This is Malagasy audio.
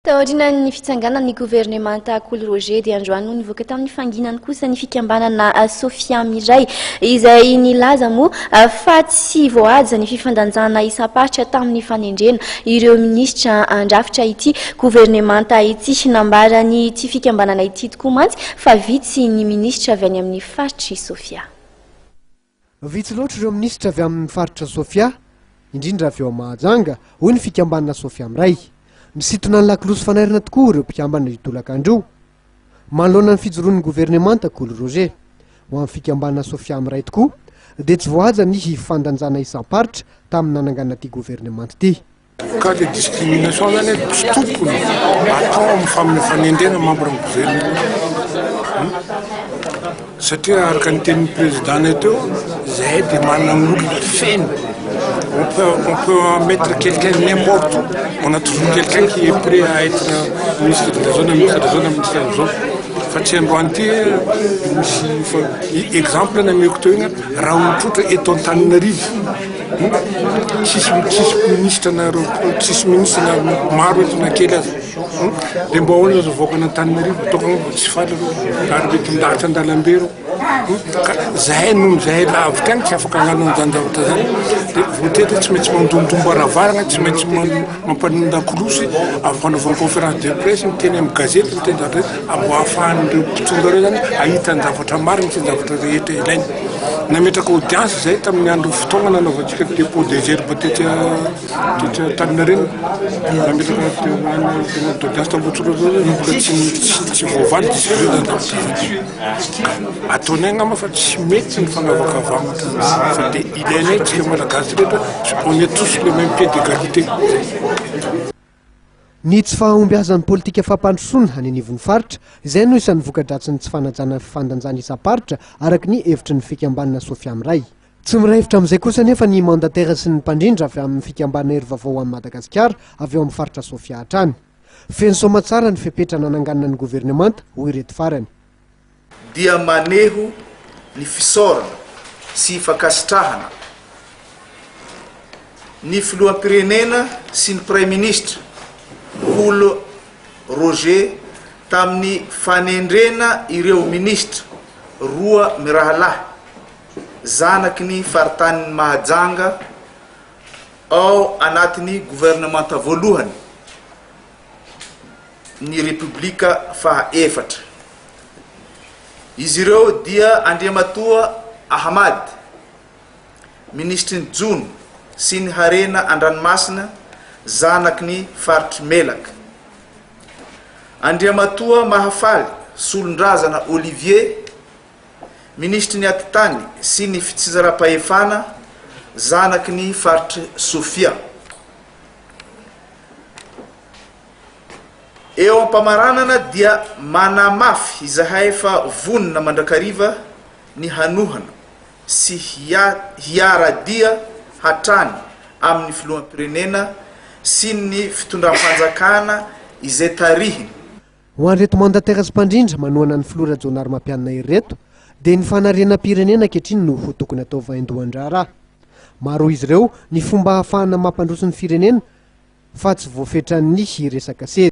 Taoriana ny fitsanganan'ny gouvernemanta Cool Roger dia androany nivoaka tamin'ny fanginany kosa ny fikambanana Sofia miray izay nilaza moa fa tsy voahaja ny fifandanjana isam-paritra tamin'ny fanendrena ireo ministra andrafitra ity gouvernemanta ity nambarany ity fikambanana ity tokoa mantsy fa vitsy ny ministra avy any amin'ny faritry Sofia. Vitsy loatra ireo ministra avy amin'ny faritra Sofia indrindra avy eo Mahajanga hoy ny fikambanana Sofia miray. Misitona ny lakolosy fanairana tokoa ireo mpikambana itolakandro manoloana ny fijoroan'ny gouvernemanta Cool Roger ho amin'ny fikambanana Sofia miray tokoa dia tsy voahaja ny hifandanjana isam-paritra tamin'ny nananganana ity gouvernemanta ity. Ka le discrimination zany tsy tokony atao amin'ny faminfanendrena membre ny gouvernement satria araka ny tenin'ny président teo zay dia manana olona feno. On peut mettre quelqu'un n'importe où. On a toujours quelqu'un qui est prêt à être ministre de la zone, ministre de la zone, ministre de la zone. Facendo anti exemple na mioktoina raha ohatra eto Antananarivo tsisy ministre na maro eto nakely azy dia mba olona zavoaka ny Antananarivo tokony tsy fala ary mety milahatra an-dalambe reo zahay noho zahay lavitra any tsy afaka hagnano an'izany zavatra zany dia voatery tsy maintsy mandomdombo aravarana tsy maintsy mampanondakolosy avanaovana conférence de presse miteny amin'ny gazety miteny zavatra abo ahafahan'ireo mpitondra reo zany ahita ny zavatra marina sy ny zavatra rehetra ilainy. Nametraka audience zay tamin'ny andro fotoana nanaovantsika dépôt des herbes tetra Antananarivo nametraka audience tambotsolo reo mbola tsy voavaly ataonay angamba fa tsy mety ny fanavakavahana fa dia ilainay tsika malagasy rehetra on est tous le même pied d'égalité. Ny tsy fahombiazan'ny politika fampandrosoana any anivon'ny faritra izay no isan'ny voka-dratsiny tsy fanajana fifandanjana isam-paritra araka ny hevitry ny fikambanana Sofia miray. Tsy mirahevitra amin'izay kosa nefa ny mandatera sy ny mpandrindra avy amin'ny fikambanana hery vaovao amin'ny Madagasikara avy eo amin'ny faritra Sofia hatrany. Feno soamantsara ny fepetrana ananganana ny gouvernemanta hoy ireto farany. Dia maneho ny fisaorana sy fankasitrahana ny filoham-pirenena sy ny premier ministre Cool Roger tamin'ny fanendrena ireo ministra roa mirahalahy zanaky ny faritan'ny Mahajanga ao anatin'ny gouvernemanta voalohany ny republika fahaefatra. Izy ireo dia Andriamatoa Ahmad, ministry ny Jony sy ny harena an-dranomasina zanaky ny faritry Melaky. Andriamatoa Mahafaly Solondrazana Olivier, ministry ny atitany sy ny fitsinjaram-pahefana zanaky ny faritry Sofia. Eo am-pamaranana dia manamafy izahay fa vonina mandrakariva ny hanohana sy hiaradia hatrany amin'ny filoham-pirenena sy ny fitondram-panjakana izay tarihiny. Ho an'ireto mandatera sy mpandrindra manohana ny filora jonary mampianina ireto dia ny fanariana-pirenena ankehitriny no ho tokony atao vaindohan-draharaha. Maro izy ireo ny fomba ahafahana mampandroso ny firenena fa tsy voafetran'ny hiresaka sedy.